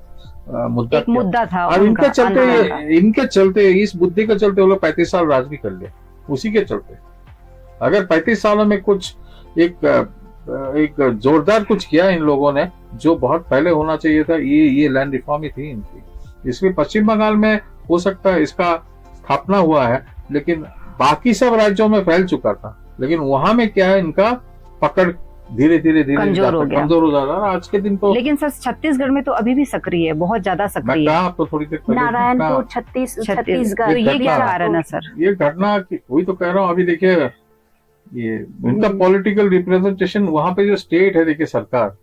मुद्दा एक मुद्दा था और उनका, आंदोलन का। इनके चलते, इस मुद्दे के चलते वो लोग 35 साल राज भी कर लिए उसी के चलते। अगर 35 सालों में कुछ एक जोरदार कुछ किया इन लोगों ने, जो बहुत पहले होना चाहिए था, ये लैंड रिफॉर्म ही थी इनकी। इसलिए पश्चिम बंगाल में हो सकता है इसका स्थापना हुआ है, लेकिन बाकी सब राज्यों में फैल चुका था। लेकिन वहां में क्या है, इनका पकड़ धीरे धीरे कमजोर हो गया। कमजोर हो जा रहा है। आज के दिन तो लेकिन सर छत्तीसगढ़ में तो अभी भी सक्रिय है, बहुत ज्यादा मैं सक्रिय है। कहा आपको थोड़ी देर पहले, नारायणपुर छत्तीसगढ़, छत्तीसगढ़, तो ये क्या कारण है सर? ये घटना वही तो कह रहा हूँ। अभी देखिए, ये इनका पॉलिटिकल रिप्रेजेंटेशन वहां पे जो स्टेट है, देखिए सरकार,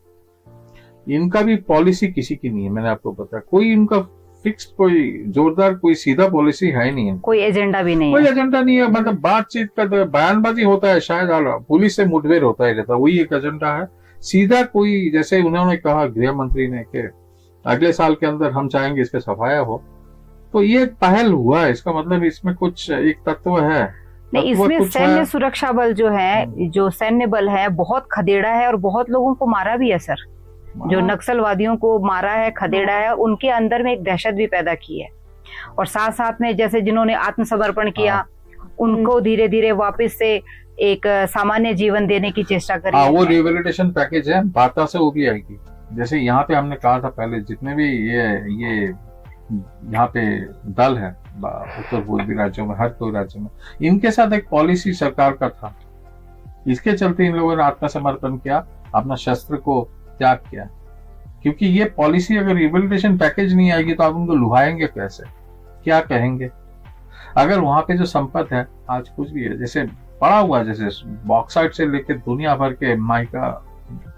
इनका भी पॉलिसी किसी की नहीं है। मैंने आपको बताया, कोई इनका फिक्स्ड, कोई जोरदार, कोई सीधा पॉलिसी है नहीं है। कोई एजेंडा भी नहीं कोई है। एजेंडा नहीं है, मतलब बातचीत का बयानबाजी होता है, शायद पुलिस से मुठभेड़ होता ही रहता है, वही एक एजेंडा है। सीधा कोई, जैसे उन्होंने कहा गृह मंत्री ने कि अगले साल के अंदर हम चाहेंगे इसका सफाया हो, तो ये एक पहल हुआ है, इसका मतलब इसमें कुछ एक तत्व है। नहीं, तत्व इसमें कुछ सैन्य है। सुरक्षा बल जो है, जो सैन्य बल है, बहुत खदेड़ा है और बहुत लोगों को मारा भी है सर। जो हाँ। नक्सलवादियों को मारा है, खदेड़ा है, उनके अंदर में एक दहशत भी पैदा की है। और साथ साथ में जैसे जिन्होंने आत्मसमर्पण किया, उनको धीरे धीरे वापस से एक सामान्य जीवन देने की चेष्टा करी हाँ, है। वो रिहेबिलिटेशन पैकेज है, वार्ता से वो भी आएगी। जैसे यहाँ पे हमने कहा था पहले, जितने भी ये यहाँ पे दल है उत्तर पूर्वी राज्यों में, हर कोई राज्य में, इनके साथ एक पॉलिसी सरकार का था। इसके चलते इन लोगों ने आत्मसमर्पण किया, अपना शस्त्र को त्याग किया। क्योंकि ये पॉलिसी, अगर रिहेबिलिटेशन पैकेज नहीं आएगी तो आप उनको लुभाएंगे कैसे, क्या कहेंगे? अगर वहां पे जो संपत्ति है, आज कुछ भी है, जैसे पड़ा हुआ है, जैसे बॉक्साइट से लेकर दुनिया भर के माइका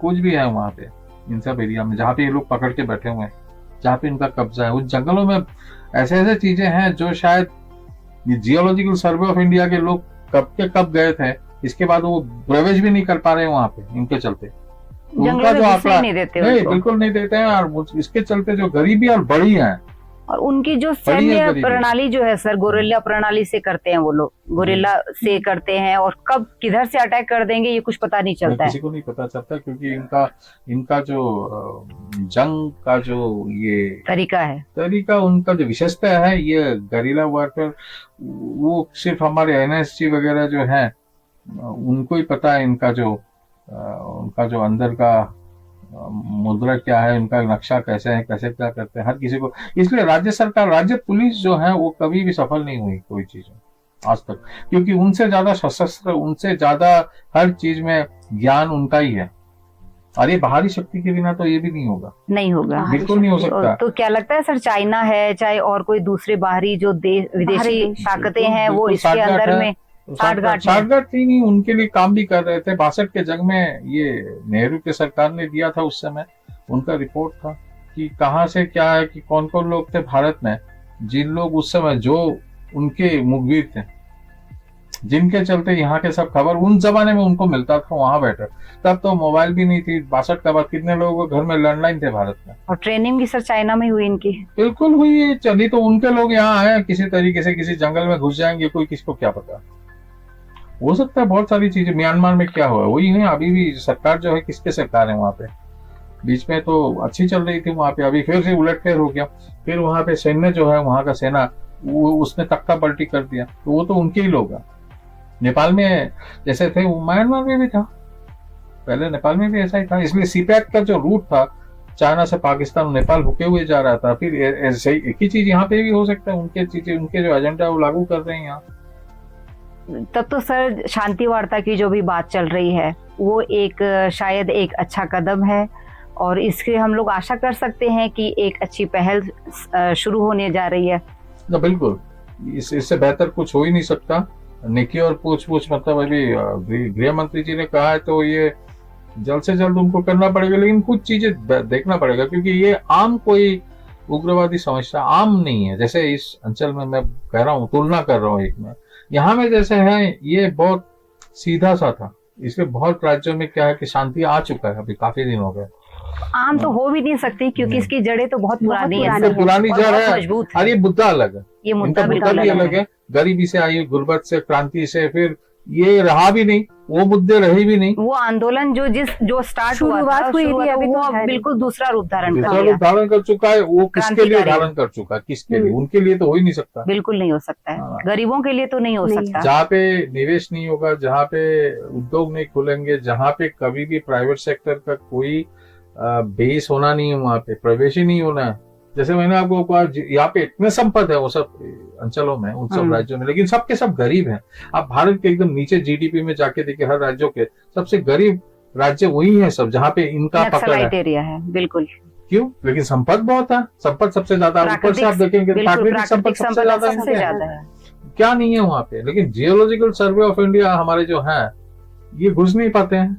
कुछ भी है वहां पे, इन सब एरिया में जहाँ पे ये लोग पकड़ के बैठे हुए हैं, जहाँ पे इनका कब्जा है, उन जंगलों में ऐसे ऐसे चीजें हैं जो शायद जियोलॉजिकल सर्वे ऑफ इंडिया के लोग कब के कब गए थे, इसके बाद वो प्रवेश भी नहीं कर पा रहे हैं वहां पे, इनके चलते। जंगलों में घुसने ही नहीं देते नहीं, उनको। बिल्कुल नहीं देते हैं। और इसके चलते जो गरीबी और बड़ी है, और उनकी जो बड़ी है सैन्य गरीबी। प्रणाली जो है सर, गोरिल्ला प्रणाली से करते हैं वो लोग, गोरिल्ला से करते हैं, और कब किधर से अटैक कर देंगे ये कुछ पता नहीं चलता है। किसी को नहीं पता चलता, क्योंकि इनका जो जंग का जो ये तरीका उनका जो विशेषता है, ये गरिल्ला वारफेयर, वो सिर्फ हमारे एनएसजी वगैरह जो है उनको ही पता है इनका जो अंदर का मुद्रा क्या है, इनका नक्शा कैसे है, कैसे क्या करते हैं, हर किसी को। इसलिए राज्य सरकार, राज्य पुलिस जो है वो कभी भी सफल नहीं हुई कोई चीज में आज तक, क्योंकि उनसे ज्यादा सशस्त्र, उनसे ज्यादा हर चीज में ज्ञान उनका ही है। और ये बाहरी शक्ति के बिना तो ये भी नहीं होगा, नहीं होगा, बिल्कुल नहीं हो सकता। तो क्या लगता है सर, चाइना है चाहे और कोई दूसरे बाहरी जो विदेशी ताकतें हैं, वो इसके अंदर में साठगांठ थी नहीं, उनके लिए काम भी कर रहे थे। 62 के जंग में ये नेहरू के सरकार ने दिया था, उस समय उनका रिपोर्ट था कि कहाँ से क्या है, कि कौन कौन लोग थे भारत में, जिन लोग उस समय जो उनके मुखबिर थे, जिनके चलते यहाँ के सब खबर उन जमाने में उनको मिलता था वहां बैठे। तब तो मोबाइल भी नहीं थी। 62 का बाद कितने लोगों के घर में लैंडलाइन थे भारत में। और ट्रेनिंग भी सर चाइना में हुई इनकी, बिल्कुल हुई। चली तो उनके लोग यहाँ आए, किसी तरीके से किसी जंगल में घुस जाएंगे, कोई किसको क्या पता, हो सकता है बहुत सारी चीजें। म्यांमार में क्या हुआ वही है, अभी भी सरकार जो है किसके सरकार है वहां पे, बीच में तो अच्छी चल रही थी वहां पे, अभी फिर से उलटफेर हो गया। फिर वहां पे सैन्य जो है, वहां का सेना, वो उसने तख्ता पलटी कर दिया, तो वो तो उनके ही लोग हैं। नेपाल में जैसे थे, वो म्यांमार में भी था, पहले नेपाल में भी ऐसा ही था। इसलिए सीपैक का जो रूट था, चाइना से पाकिस्तान नेपाल होके हुए जा रहा था। फिर ऐसे ही एक ही चीज यहाँ पे भी हो सकता है, उनके चीजें, उनके जो एजेंडा है वो लागू कर रहे हैं यहाँ। तब तो सर शांति वार्ता की जो भी बात चल रही है, वो एक शायद एक अच्छा कदम है, और इसके हम लोग आशा कर सकते हैं कि एक अच्छी पहल शुरू होने जा रही है। ना बिल्कुल, इससे बेहतर कुछ हो ही नहीं सकता। निकी और पूछ मतलब अभी गृह मंत्री जी ने कहा है, तो ये जल्द से जल्द उनको करना पड़ेगा। लेकिन कुछ चीजें देखना पड़ेगा, क्योंकि ये आम कोई उग्रवादी समस्या आम नहीं है। जैसे इस अंचल में मैं कह रहा हूँ, तुलना कर रहा हूँ एक में, यहाँ में जैसे है ये बहुत सीधा सा था। इसलिए बहुत राज्यों में क्या है कि शांति आ चुका है, अभी काफी दिन हो गए। आम तो हो भी नहीं सकती, क्योंकि इसकी जड़ें तो बहुत पुरानी है, पुरानी जड़ है, मजबूत है। और ये मुद्दा अलग है, ये इनका मुद्दा मुद्दा भी अलग है। गरीबी से आई, गुर्बत से, क्रांति से, फिर ये रहा भी नहीं, वो मुद्दे रहे भी नहीं। वो आंदोलन जो स्टार्ट हुआ था, शुरुआत हुई थी, अभी वो तो है बिल्कुल दूसरा रूप धारण कर दूसरा लिया। रूप धारण कर चुका है। वो किसके लिए क्रांतिकारी। धारण कर चुका है, किसके लिए? उनके लिए तो हो ही नहीं सकता, बिल्कुल नहीं हो सकता है, हाँ। गरीबों के लिए तो नहीं हो नहीं। सकता। जहाँ पे निवेश नहीं होगा, जहाँ पे उद्योग नहीं खुलेंगे, जहाँ पे कभी भी प्राइवेट सेक्टर का कोई बेस होना नहीं है, वहाँ पे प्रवेश ही नहीं होना है। जैसे मैंने आपको कहा, यहाँ पे इतने संपत्ति है वो सब अंचलों में, उन सब राज्यों में, लेकिन सबके सब गरीब हैं। आप भारत के एकदम नीचे जीडीपी में जाके देखिए, हर राज्यों के सबसे गरीब राज्य वही है सब, जहाँ पे इनका पकड़ है। एरिया है, बिल्कुल। क्यों? लेकिन संपत्ति बहुत है, संपत्ति सबसे ज्यादा। ऊपर से आप देखेंगे प्राकृतिक संपत्ति सबसे ज्यादा है। क्या नहीं है वहाँ पे? लेकिन जियोलॉजिकल सर्वे ऑफ इंडिया हमारे जो है, ये घुस नहीं पाते हैं।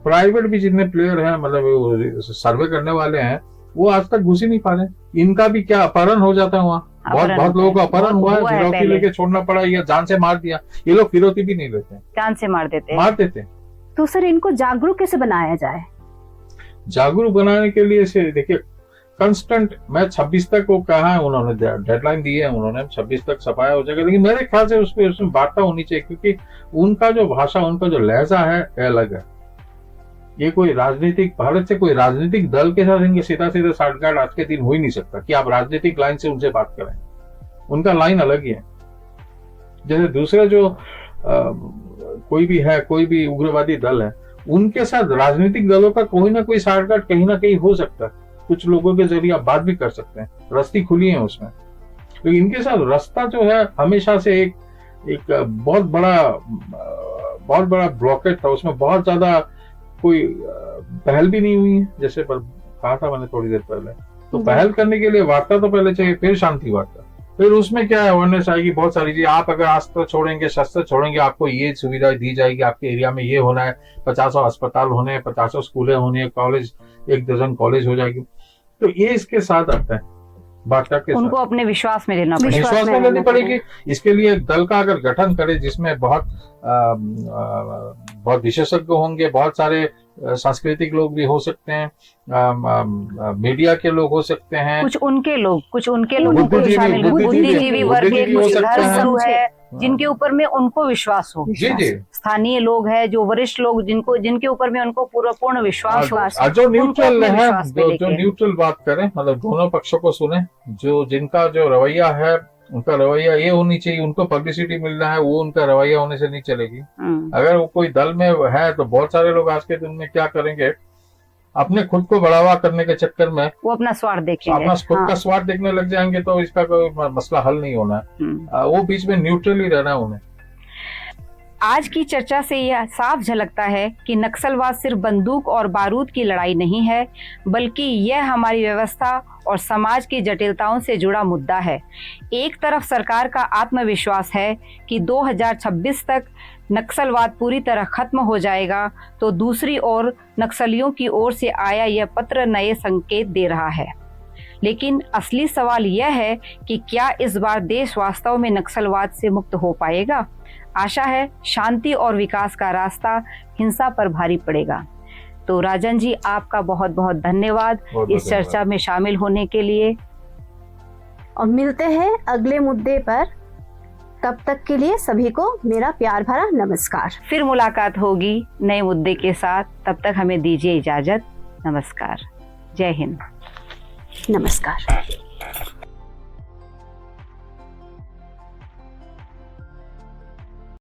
प्राइवेट भी जितने प्लेयर हैं, मतलब सर्वे करने वाले हैं, वो आज तक घुस ही नहीं पा रहे। इनका भी क्या अपहरण हो जाता है वहाँ, बहुत लोगों का अपहरण हुआ है, फिरौती लेके छोड़ना पड़ा या जान से मार दिया। ये लोग फिरौती भी नहीं लेते, जान से मार देते हैं। तो सर इनको जागरूक कैसे बनाया जाए? जागरूक बनाने के लिए से देखिए कंस्टेंट, मैं 26 तक को कहा है उन्होंने, डेडलाइन दी है उन्होंने, 26 तक सफाया हो जाएगा, लेकिन मेरे ख्याल से उसमें वार्ता होनी चाहिए, क्योंकि उनका जो भाषा, उनका जो लहजा है अलग है। ये कोई राजनीतिक, भारत से कोई राजनीतिक दल के साथ इनके सीधा सीधा साठगांठ आज के दिन हो ही नहीं सकता कि आप राजनीतिक लाइन से उनसे बात करें। उनका लाइन अलग ही है। जैसे दूसरे जो कोई भी है, कोई भी उग्रवादी दल है, उनके साथ राजनीतिक दलों का कोई ना कोई साठगांठ कहीं ना कहीं हो सकता है, कुछ लोगों के जरिए आप बात भी कर सकते हैं, रस्ती खुली है उसमें। लेकिन इनके साथ रास्ता जो है हमेशा से एक बहुत बड़ा ब्लॉकेट था, उसमें बहुत ज्यादा कोई पहल भी नहीं हुई है, जैसे कहा था मैंने थोड़ी देर पहले। तो पहल करने के लिए वार्ता तो पहले चाहिए, फिर शांति वार्ता, फिर उसमें क्या अवेयरनेस आएगी, बहुत सारी चीज। आप अगर अस्त्र छोड़ेंगे, शस्त्र छोड़ेंगे, आपको ये सुविधा दी जाएगी, आपके एरिया में ये होना है, 50 अस्पताल होने हैं, 50 स्कूलें होनी है, कॉलेज 1 दर्जन कॉलेज हो जाएगी। तो ये इसके साथ आता है, वार्ता के उनको साथ अपने विश्वास में लेना पड़ेगा। विश्वास में लेनी पड़ेगी। इसके लिए एक दल का अगर गठन करे जिसमें बहुत विशेषज्ञ होंगे, बहुत सारे सांस्कृतिक लोग भी हो सकते हैं, मीडिया के लोग हो सकते हैं, कुछ उनके लोग शामिल, बुद्धिजीवी वर्ग के कुछ धर्म है जिनके ऊपर में उनको विश्वास हो। जी जी, स्थानीय लोग हैं, जो वरिष्ठ लोग जिनके ऊपर में उनको पूर्ण विश्वास हो। जो न्यूट्रल है, जो न्यूट्रल बात करें, मतलब दोनों पक्षों को सुने, जिनका जो रवैया है, उनका रवैया ये होनी चाहिए, उनको पब्लिसिटी मिलना है, वो उनका रवैया होने से नहीं चलेगी। अगर वो कोई दल में है तो बहुत सारे लोग आज के दिन में क्या करेंगे, अपने खुद को बढ़ावा करने के चक्कर में वो अपना स्वार्थ देखेंगे, अपना खुद का स्वार्थ देखने लग जाएंगे, तो इसका कोई मसला हल नहीं होना है। वो बीच में न्यूट्रल ही रहना है उन्हें। आज की चर्चा से यह साफ झलकता है कि नक्सलवाद सिर्फ बंदूक और बारूद की लड़ाई नहीं है, बल्कि यह हमारी व्यवस्था और समाज की जटिलताओं से जुड़ा मुद्दा है। एक तरफ सरकार का आत्मविश्वास है कि 2026 तक नक्सलवाद पूरी तरह खत्म हो जाएगा, तो दूसरी ओर नक्सलियों की ओर से आया यह पत्र नए संकेत दे रहा है। लेकिन असली सवाल यह है कि क्या इस बार देश वास्तव में नक्सलवाद से मुक्त हो पाएगा? आशा है शांति और विकास का रास्ता हिंसा पर भारी पड़ेगा। तो राजन जी, आपका बहुत बहुत धन्यवाद इस चर्चा में शामिल होने के लिए, और मिलते हैं अगले मुद्दे पर। तब तक के लिए सभी को मेरा प्यार भरा नमस्कार। फिर मुलाकात होगी नए मुद्दे के साथ, तब तक हमें दीजिए इजाजत। नमस्कार, जय हिंद। नमस्कार।